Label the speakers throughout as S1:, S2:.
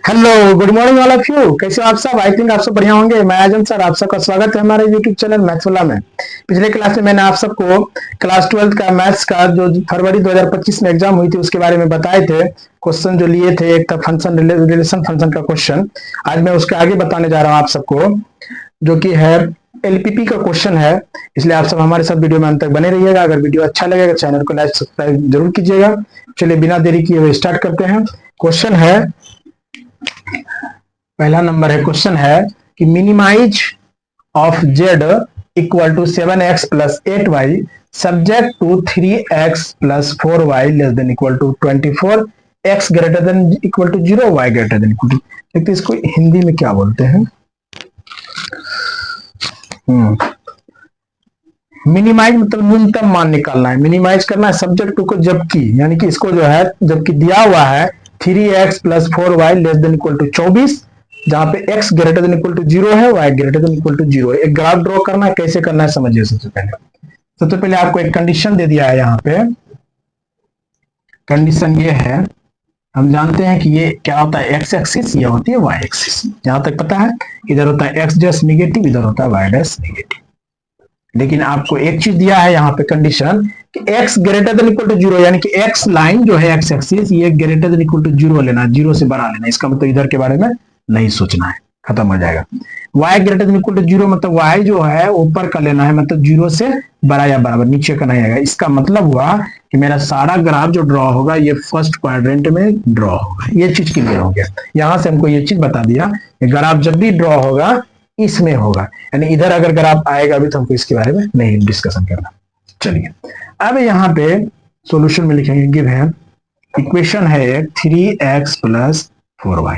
S1: Hello, good morning all of you. कैसे हो आप सब? आई थिंक आप सब बढ़िया होंगे। मैं आजम सर, आप सबका स्वागत है हमारे यूट्यूब चैनल मैथ्सवाला में। पिछले क्लास में मैंने आप सबको क्लास 12 का मैथ्स का जो फरवरी 2025 में एग्जाम हुई थी उसके बारे में बताए थे। क्वेश्चन जो लिए थे, एक था फंक्शन रिलेशन फंक्शन का क्वेश्चन। आज मैं उसके आगे बताने जा रहा हूँ आप सबको, जो कि है एलपीपी का क्वेश्चन है। इसलिए आप सब हमारे साथ वीडियो में अंत तक बने रहिएगा। अगर वीडियो अच्छा लगेगा चैनल को लाइक सब्सक्राइब जरूर कीजिएगा। चलिए बिना देरी किए हुए स्टार्ट करते हैं। क्वेश्चन है, पहला नंबर है, क्वेश्चन है कि minimise of Z equal to 7x plus 8y subject to 3x plus 4y less than equal to 24, x greater than equal to 0, y greater than equal to. देखते इसको हिंदी में क्या बोलते हैं। मिनिमाइज मतलब न्यूनतम मान निकालना है, मिनिमाइज करना है सब्जेक्ट टू को, जबकि यानी कि इसको जो है जबकि दिया हुआ है 3x plus 4y less than equal to 24, जहां पे x greater than equal to 0 है, y greater than equal to 0 है। एक ग्राफ ड्रॉ करना है, कैसे करना है समझिए। सबसे पहले आपको एक कंडीशन दे दिया है। यहाँ पे कंडीशन ये है, हम जानते हैं कि ये क्या होता है, x एक्सिस, ये होती है y एक्सिस। यहां तक पता है, इधर होता है x डैश निगेटिव, इधर होता है y डैश निगेटिव। लेकिन आपको एक चीज दिया है यहाँ पे कंडीशन कि x greater than equal to 0, यानी कि x लाइन जो है x एक्सिस, ये ग्रेटर देन इक्वल टू 0 लेना, 0 से बड़ा लेना। इसका मतलब इधर के बारे में नहीं सोचना है, खत्म हो जाएगा। y greater than equal to 0 मतलब y जो है ऊपर का लेना है, मतलब 0 से बड़ा या बराबर, नीचे का नहीं आएगा। इसका मतलब हुआ कि मेरा सारा ग्राफ जो ड्रॉ होगा ये फर्स्ट क्वाड्रेंट में ड्रॉ होगा। ये चीज क्लियर हो गया। यहां से हमको ये चीज बता दिया कि ग्राफ जब भी ड्रॉ होगा इसमें होगा, यानी इधर अगर ग्राफ आएगा भी तो हमको इसके बारे में नहीं डिस्कशन करना। चलिए अब यहाँ पे सॉल्यूशन में लिखेंगे, गिव है इक्वेशन है 3x प्लस 4y,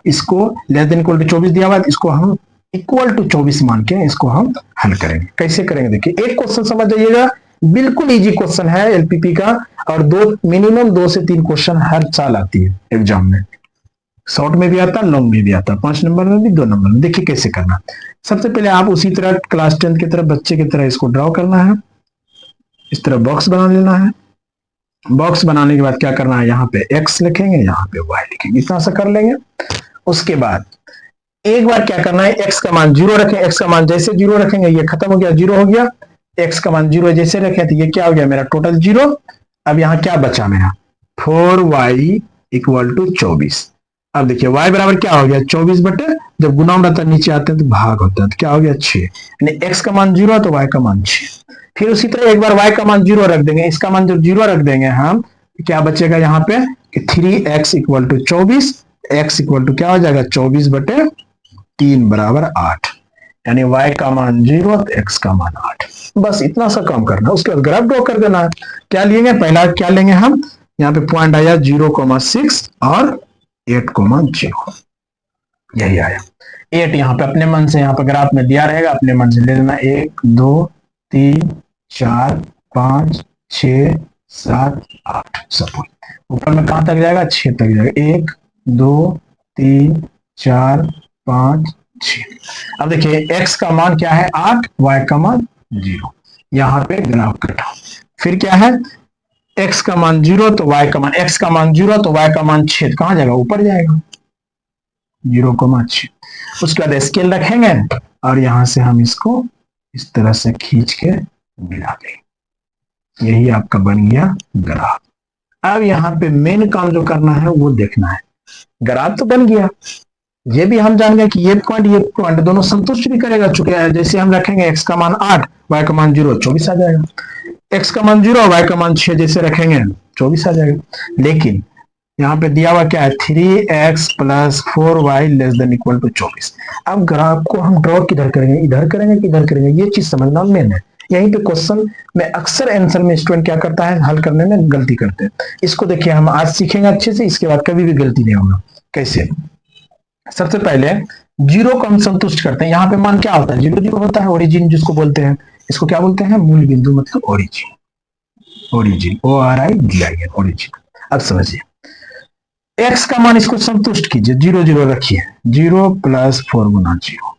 S1: इसको लेस देन इक्वल टू 24 दिया हुआ है, इसको हम इक्वल टू 24 मान के इसको हम हल करेंगे। कैसे करेंगे देखिए, एक क्वेश्चन समझ जाइएगा, बिल्कुल इजी क्वेश्चन है एलपीपी का, और मिनिमम 2 से 3 क्वेश्चन हर साल आती है एग्जाम में। शॉर्ट में भी आता है, लॉन्ग में भी आता है, 5 नंबर में भी, 2 नंबर में। देखिए कैसे करना। सबसे पहले आप उसी तरह क्लास 10 की तरह बच्चे की तरह इसको ड्रॉ करना है। इस तरह बॉक्स बना लेना है। बॉक्स बनाने के बाद क्या करना है, यहाँ पे x लिखेंगे, यहाँ पे y लिखेंगे, इतना सा कर लेंगे। उसके बाद एक बार क्या करना है, x का मान 0 रखें। x का मान जैसे 0 रखेंगे ये खत्म हो गया, 0 हो गया। x का मान 0 जैसे रखे तो ये क्या हो गया, मेरा टोटल 0। अब यहाँ क्या बचा मेरा, 4y इक्वल टू 24। अब देखिए y बराबर क्या हो गया, 24 बटे, जब गुना रहता है नीचे आते हैं तो भाग होता है, तो क्या हो गया 6, यानी x का मान 0 तो y का मान 6। फिर उसी तरह एक बार y का मान 0 रख देंगे, इसका मान जब 0 रख देंगे हम, क्या बचेगा यहाँ पे कि 3x equal to 24, x equal to क्या हो जाएगा 24 बटे 3 बराबर 8, यानी y का मान 0 तो x का मान 8। बस इतना सा काम करना है। उसके बाद ग्राफ ड्रॉ कर देना है। क्या लेंगे, पहला क्या लेंगे हम, यहाँ पे पॉइंट आया 0,6 और 8,0, यही आया 8। यहाँ पे अपने मन से, यहाँ पे ग्राफ में दिया रहेगा, अपने मन से ले लेना। 1 2 3 4 5 6 7 8, सब ऊपर में कहां तक जाएगा, 6 तक जाएगा। 1 2 3 4 5 6। अब देखिए x का मान क्या है 8, y का मान 0, यहाँ पे ग्राफ कटा। फिर क्या है, x का मान 0 तो y का मान, x का मान 0 तो y का मान 6, कहां जाएगा, ऊपर जाएगा 0,6। उसके बाद स्केल रखेंगे और यहां से हम इसको इस तरह से खींच के मिला देंगे। यही आपका बन गया ग्राफ। अब यहाँ पे मेन काम जो करना है वो देखना है। ग्राफ तो बन गया, ये भी हम जान गए कि ये पॉइंट दोनों संतुष्ट भी करेगा। चुके जैसे हम रखेंगे x का मान 8, y का मान 0, 24 आ जाएगा। x का मान 0, y का मान 6 जैसे रखेंगे 24 आ जाएगा। लेकिन यहाँ पे दिया हुआ क्या है, 3x plus 4y less than equal to 24। अब ग्राफ को हम ड्रॉ किधर करेंगे, इधर करेंगे कि इधर करेंगे, ये चीज समझना मेन है। यहीं पे क्वेश्चन में अक्सर आंसर में स्टूडेंट क्या करता है, हल करने में गलती करते हैं। इसको देखिए हम आज सीखेंगे अच्छे से, इसके बाद कभी भी गलती नहीं होगा। कैसे, सबसे पहले 0 को हम संतुष्ट करते हैं। यहाँ पे मान क्या होता है, 0 0 होता है, ओरिजिन जिसको बोलते हैं। इसको क्या बोलते हैं, मूल बिंदु मतलब ओरिजिन, ओरिजिन ORIGIN, ओरिजिन। अब समझिए, x का मान इसको संतुष्ट कीजिए, 0 0 रखिए, 0 प्लस 4 गुना 0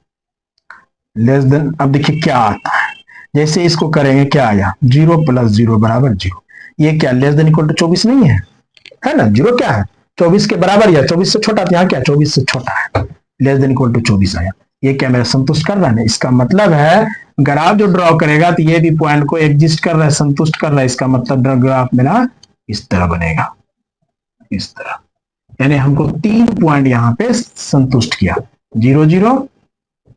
S1: लेस देन। अब देखिए क्या आता है, जैसे इसको करेंगे क्या आया, 0 प्लस 0 बराबर 0, ये क्या लेस देन इक्वल टू 24 नहीं है ना? 0 क्या है? 24 के बराबर या 24 से छोटा, तो यहाँ क्या 24 से छोटा है, लेस देन इक्वल टू 24 आया। ये क्या मेरा संतुष्ट कर रहा है? इसका मतलब है ग्राफ जो ड्रॉ करेगा तो ये भी पॉइंट को एग्जिस्ट कर रहा है, संतुष्ट कर रहा है। इसका मतलब ग्राफ मेरा इस तरह बनेगा, इस तरह। यानी हमको 3 पॉइंट यहाँ पे संतुष्ट किया, 0 0,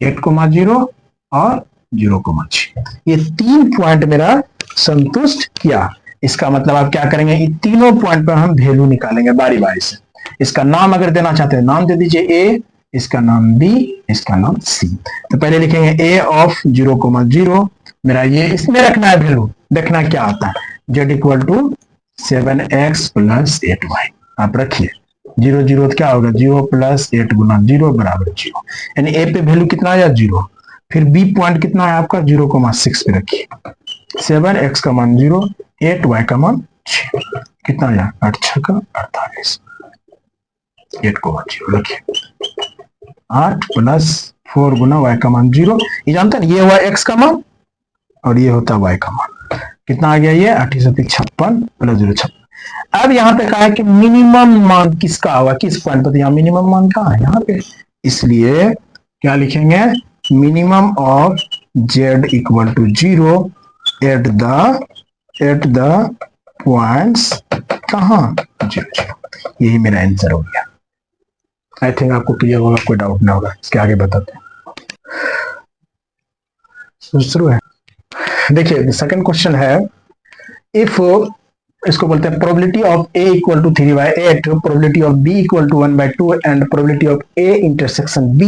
S1: 8,0 और 0,6। ये 3 पॉइंट मेरा संतुष्ट किया। इसका मतलब आप क्या करेंगे, इन तीनों पॉइंट पर हम वैल्यू निकालेंगे बारी बारी से। इसका नाम अगर देना चाहते हैं नाम दे दीजिए ए, इसका नाम बी, इसका नाम सी। तो पहले लिखेंगे ए ऑफ 0,0 मेरा ये इसमें रखना है वैल्यू, देखना क्या आता है। z equal to 7x plus 8y आप रखिए। 0 0 तो क्या होगा, 0 प्लस 8 गुना 0 बराबर 0। यानी ए पे वैल्यू कितना आया 0। फिर बी पॉइंट कितना है आपका 0,6 पे रखिए। 7x का मान 0, 8y का मान 6, कितना आया 8 6 का 48, 8,0 रखिए। 8 प्लस 4 गुना y का मान 0। ये जानते हैं ये हुआ x का मान और ये होता y का मान। कितना आ गया ये 8 7 56 प्लस 0 56। अब यहाँ पे कहा है कि मिनिमम मान किसका होगा, किस पॉइंट पर? यहाँ मिनिमम मान कहाँ है यहाँ पे, इसलिए क्या लिखेंगे, minimum of z equal to 0 at the points कहाँ 0 0। यही मेरा आंसर हो गया। आई थिंक आपको क्लियर होगा, कोई डाउट ना होगा। इसके आगे बताते हैं। शुरू है, देखिए सेकंड क्वेश्चन है, इफ इसको बोलते हैं probability of a equal to 3/8, probability of b equal to 1/2 and probability of a intersection b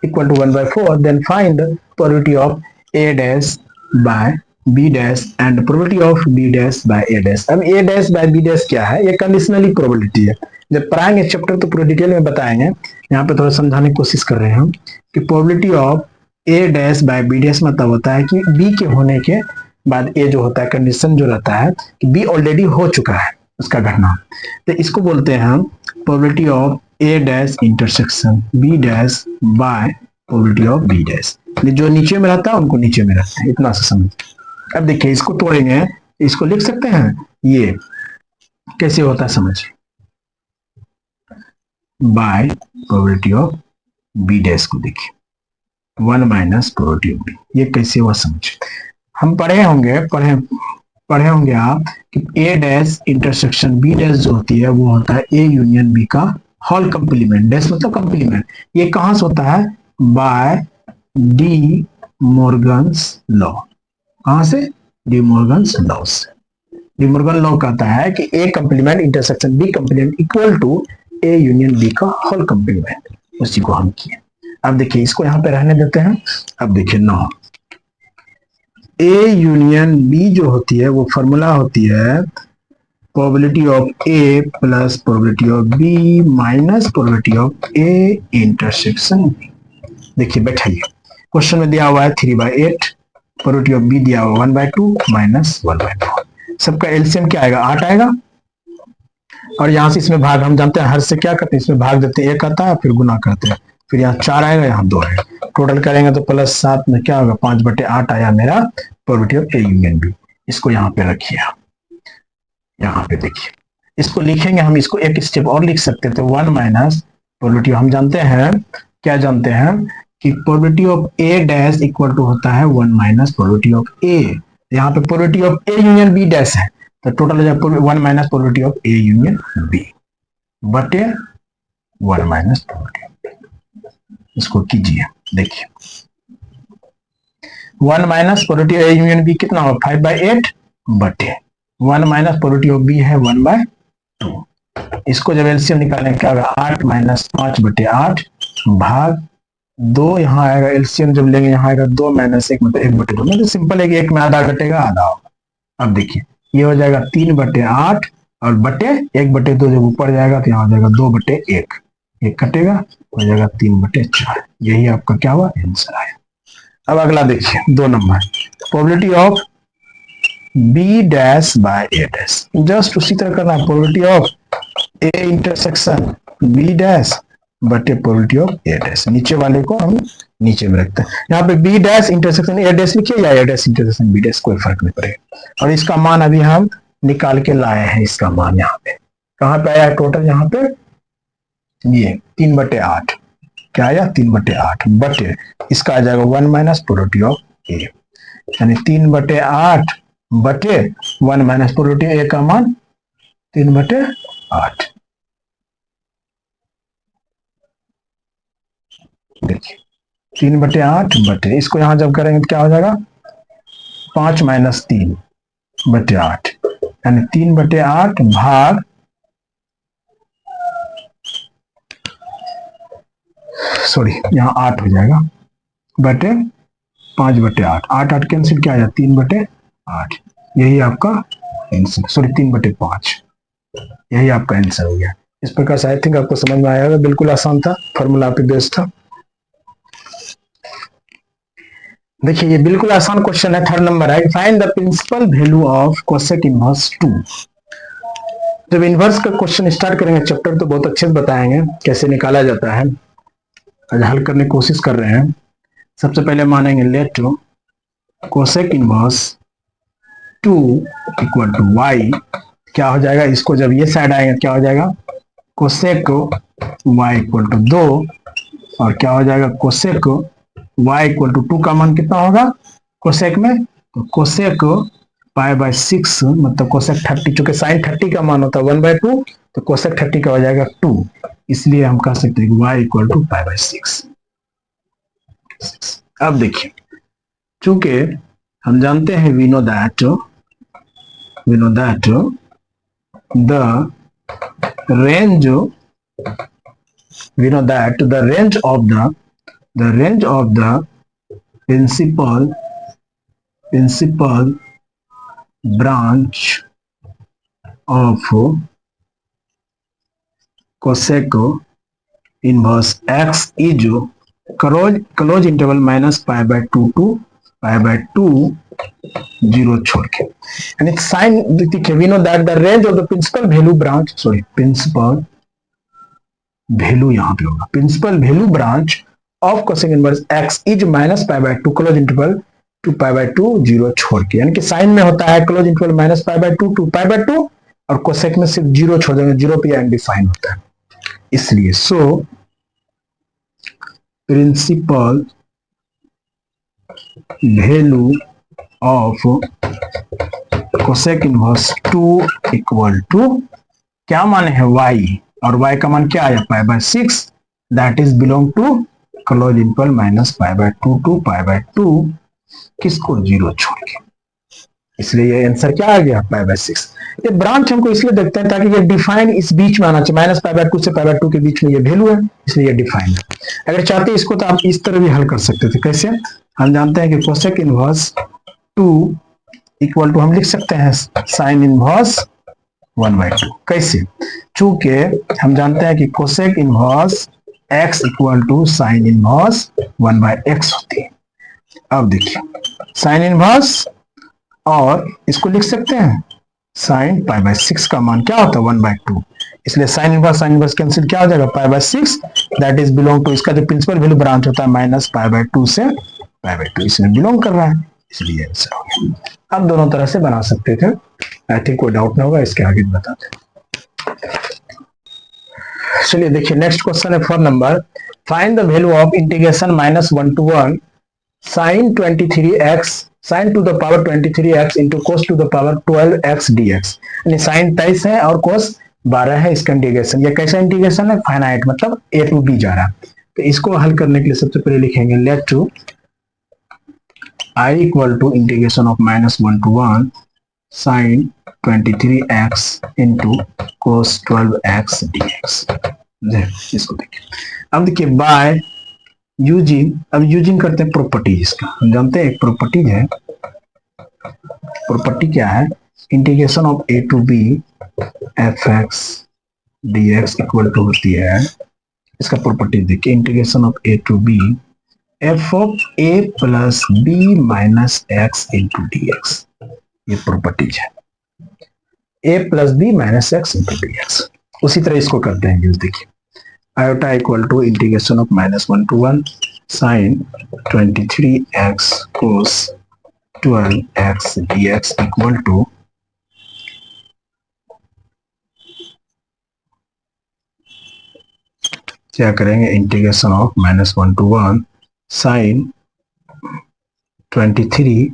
S1: equal to 1/4, then find probability of a dash by b dash and probability of b dash by a dash. अब a dash by b dash क्या है, ये conditionally probability है। जब पढ़ाएंगे chapter तो पूरा detail में बताएंगे, यहाँ पे थोड़ा समझाने की कोशिश कर रहे हैं हम कि probability of a dash by b dash मतलब होता है कि b के होने के बाद a जो होता है कंडीशन जो रहता है कि b ऑलरेडी हो चुका है उसका घटना, तो इसको बोलते हैं हम probability of a dash intersection b dash bye probability of b dash. जो नीचे में रहता है उनको नीचे में रहता है, इतना सा समझ। अब देखिए इसको तोड़ेंगे, इसको लिख सकते हैं, ये कैसे होता है समझिए, by probability of B dash को देखिए 1 माइनस प्रोबेबिलिटी ऑफ बी, ये कैसे हुआ समझिए। हम पढ़े होंगे आप कि ए डैश इंटरसेक्शन बी डैश जो होती है वो होता है ए यूनियन बी का होल कंप्लीमेंट। डैश मतलब कंप्लीमेंट। ये कहां से होता है, बाय डी मॉर्गन्स लॉ। कहां से, डी मॉर्गन्स लॉ से। डी मॉर्गन लॉ कहता है कि A complement intersection B complement equal to A union B का होल कंप्लीमेंट, उसी को हम किए। अब देखिए इसको यहां पे रहने देते हैं। अब देखिए नो, ए यूनियन बी जो होती है वो फॉर्मूला होती है probability of A plus probability of B minus probability of A intersection B. देखिए बैठाइए, क्वेश्चन में दिया हुआ है 3/8, प्रोबेबिलिटी ऑफ बी दिया हुआ 1/2 माइनस 1/4। सबका एलसीएम क्या आएगा, 8 आएगा। और यहाँ से इसमें भाग, हम जानते हैं हर से क्या करते हैं, इसमें भाग देते हैं 1 आता है, फिर गुना करते हैं, फिर यहाँ 4 आएगा, यहाँ 2 आएगा, टोटल करेंगे तो प्लस 7 में क्या होगा 5/8 आया मेरा probability of A union B. इसको यहाँ पे रखिए, यहाँ पे देखिए, इसको लिखेंगे हम, इसको एक स्टेप और लिख सकते थे 1 माइनस प्रोबेबिलिटी। हम जानते हैं, क्या जानते हैं कि probability of A dash equal to होता है 1 माइनस प्रोबेबिलिटी ऑफ ए। यहाँ पे probability of A union B dash है, तो टोटल हो जाए 1 minus probability of A union B बटे 1 माइनस प्रोबेबिलिटी ऑफ बी। इसको कीजिए, देखिए 1 minus probability of A union B कितना होगा 5/8 बटे 1 माइनस प्रोबेबिलिटी ऑफ बी है 1/2। इसको जब एलसीएम निकालेंगे क्या होगा 8 माइनस 5/8 भाग 2, यहाँ आएगा एलसीएम जब लेंगे यहाँ आएगा 2 माइनस 1 मतलब 1/2। मतलब सिंपल है कि 1 में आधा घटेगा, आधा होगा। अब देखिए ये हो जाएगा 3/8 और बटे 1/2 जब ऊपर जाएगा तो यहाँ हो जाएगा 2/1, एक कटेगा हो जाएगा 3/4। यही आपका क्या हुआ आंसर आया। अब अगला देखिए 2 number, probability of B dash by A dash. Just उसी तरह करना है, probability of A intersection B dash बटे प्रोबेबिलिटी ऑफ ए डैश। नीचे वाले को हम नीचे में रखते हैं, यहाँ पे B dash intersection A dash लिखिए या A dash intersection B dash, कोई फर्क नहीं पड़ेगा। और इसका मान अभी हम निकाल के लाए हैं इसका मान यहाँ पे। कहाँ पे आया है टोटल? यहाँ पे ये 3/8 क्या आया? 3/8 बटे इसका आ जाएगा 1 माइनस प्रोबेबिलिटी ऑफ ए, यानी 3/8 बटे 1 माइनस प्रोबेबिलिटी ए का मान 3/8। देखिए 3/8 बटे इसको यहां जब करेंगे तो क्या हो जाएगा? 5 माइनस 3/8, यानी 3/8 भाग सॉरी यहाँ 8 हो जाएगा बटे 5/8। 8 कैंसिल क्या आ जाए? 3/8। यही आपका आंसर, सॉरी 3/5, यही आपका आंसर हो गया। इस प्रकार से आई थिंक आपको समझ में आया होगा। बिल्कुल आसान था, फॉर्मूला पे बेस्ड था। देखिए ये बिल्कुल आसान क्वेश्चन है। थर्ड नंबर है, find the principal value of cosec inverse 2। जब इनवर्स का क्वेश्चन स्टार्ट करेंगे चैप्टर तो बहुत अच्छे से बताएंगे कैसे निकाला जाता है। आज हल करने की कोशिश कर रहे हैं। सबसे पहले मानेंगे let cosec inverse 2 equal to y। क्या हो जाएगा? इसको जब ये साइड आएगा क्या हो जाएगा? कोसेक y इक्वल टू 2, और क्या हो जाएगा? कोसेक y इक्वल टू 2 का मान कितना होगा कोसेक में? तो कोसेक π/6 मतलब कोसेक 30, चूंकि साइन 30 का मान होता है 1/2, तो कोसेक 30 का हो जाएगा 2। इसलिए हम कह सकते हैं कि y इक्वल टू π/6। अब देखिए चूंकि हम जानते हैं we know that the range of the principal branch of cosec inverse x is close interval minus π/2 to π/2 0 छोड़ के, यानी साइन देखिए we know that the range of the principal value branch, principal value यहाँ पे होगा, principal value branch of cosec inverse x is minus π/2 close interval to π/2 0 छोड़ के, यानी कि साइन में होता है क्लोज इंटरवल माइनस π/2 टू π/2 और कोसेक में सिर्फ 0 छोड़ देंगे, 0 पे अनडिफाइन होता है। इसलिए so principal value of cosec inverse 2 equal to क्या माने है y, और y का मान क्या आया π/6, that is belong to close interval minus π/2 to π/2 किसको 0 छोड़ के, इसलिए ये आंसर क्या आ गया π/6। ये ब्रांच हमको इसलिए देखते हैं ताकि ये डिफाइन इस बीच में आना चाहिए, माइनस π/2 से π/2 के बीच में ये वैल्यू है, इसलिए ये डिफाइन है। अगर चाहते इसको तो आप इस तरह भी हल कर सकते थे। कैसे? हम जानते हैं कि कोसेक इनवर्स 2 इक्वल टू हम लिख सकते हैं साइन इनवर्स 1/2। कैसे? चूंकि हम जानते हैं कि cosec inverse x equal to sine inverse 1/x होती है। अब देखिए साइन इनवर्स, और इसको लिख सकते हैं साइन π/6 का मान क्या होता है 1/2, इसलिए साइन इनवर्स कैंसिल क्या हो जाएगा π/6, दैट इज बिलोंग टू, इसका जो प्रिंसिपल वैल्यू ब्रांच होता है माइनस π/2 से π/2 इसमें बिलोंग कर रहा है, इसलिए आंसर हो गया। आप दोनों तरह से बना सकते थे, आई थिंक कोई डाउट ना होगा, इसके आगे बताते हैं। चलिए देखिए नेक्स्ट क्वेश्चन है 4 number, find the value of integration -1 to 1 sin 23x sin to the power 23x into cos to the power 12x dx, यानी साइन 23 है और कोस 12 है, इसका इंटीग्रेशन। ये कैसा इंटीग्रेशन है? फाइनाइट, मतलब a टू b जा रहा है। तो इसको हल करने के लिए सबसे पहले लिखेंगे let to I equal to integration of -1 to 1 sin 23x into cos 12x dx। इसको देखिए, अब देखिए बाय यूजिंग, अब यूजिंग करते हैं प्रॉपर्टीज। इसका हम जानते हैं एक प्रॉपर्टीज है, प्रॉपर्टी क्या है? Integration of a to b fx dx equal to होती है, इसका प्रॉपर्टी देखिए, integration of a to b f of a plus b minus x into dx, ये प्रॉपर्टीज है, a plus b minus x into dx। उसी तरह इसको करते हैं यूज, देखिए iota equal to integration of -1 to 1 sin 23x cos 12x dx equal to क्या करेंगे, integration of -1 to 1 sign 23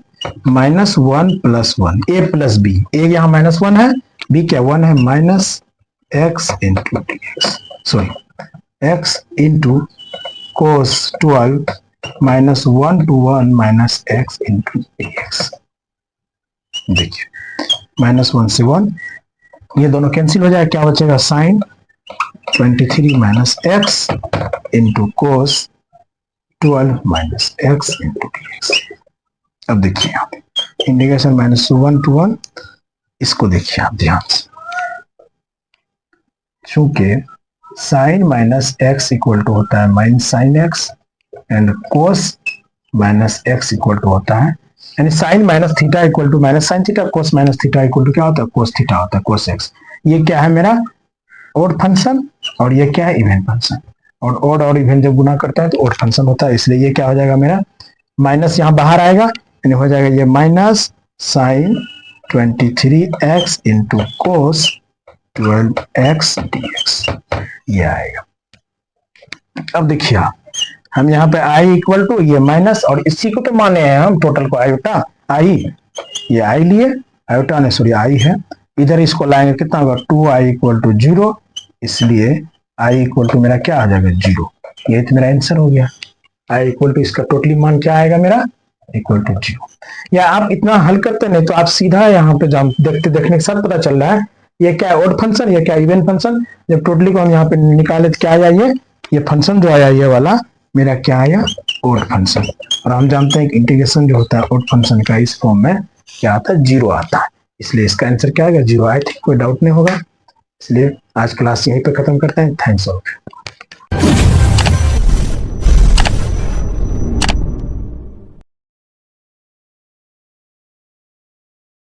S1: -1 + 1 a + b, a यहाँ -1 है, b क्या 1 है, -x × dx, sorry x × cos 12 -1 to 1 -x × dx। देखिए -1 से 1 ये दोनों कैंसिल हो जाए, क्या बचेगा, sign 23 -x × cos 12 -x × dx। अब देखिए यहाँ पे इंटीग्रेशन -1 to 1, इसको देखिए आप ध्यान से, चूंकि साइन -x इक्वल टू होता है -sin x and cos -x equal to होता है, यानी sine -θ equal to -sin θ, cos -θ equal to क्या होता है, cos θ होता है, cos x। ये क्या है मेरा ऑड फंक्शन और ये क्या है इवन फंक्शन, और ऑड और इवन जब गुना करता है तो ऑड फंक्शन होता है, इसलिए ये क्या हो जाएगा मेरा, माइनस यहाँ बाहर आएगा, यानी हो जाएगा ये -sin 23x × cos 12x dx, ये आएगा। अब देखिए हम यहाँ पे i इक्वल टू ये माइनस, और इसी को तो माने हैं हम टोटल को आयोटा i, ये i लिए, आयोटा ने सॉरी i है, इधर इसको लाएंगे कितना होगा, 2i = 0, इसलिए i इक्वल टू मेरा क्या आ जाएगा 0, ये तो मेरा आंसर हो गया। i इक्वल टू इसका टोटली मान क्या आएगा मेरा, इक्वल टू 0। या आप इतना हल करते नहीं तो आप सीधा यहाँ पे देखने के साथ पता चल रहा है ये क्या है ऑड फंक्शन, ये क्या इवन फंक्शन। जब टोटली को हम यहाँ पे निकाले तो क्या आया, ये फंक्शन जो आया ये वाला मेरा क्या आया, ऑड फंक्शन। और हम जानते हैं कि इंटीग्रेशन जो होता है ऑड फंक्शन का इस फॉर्म में क्या आता है, 0 आता है, इसलिए इसका आंसर क्या आएगा 0। आई थिंक कोई डाउट नहीं होगा, इसलिए आज क्लास यहीं पे खत्म करते हैं। Thanks all.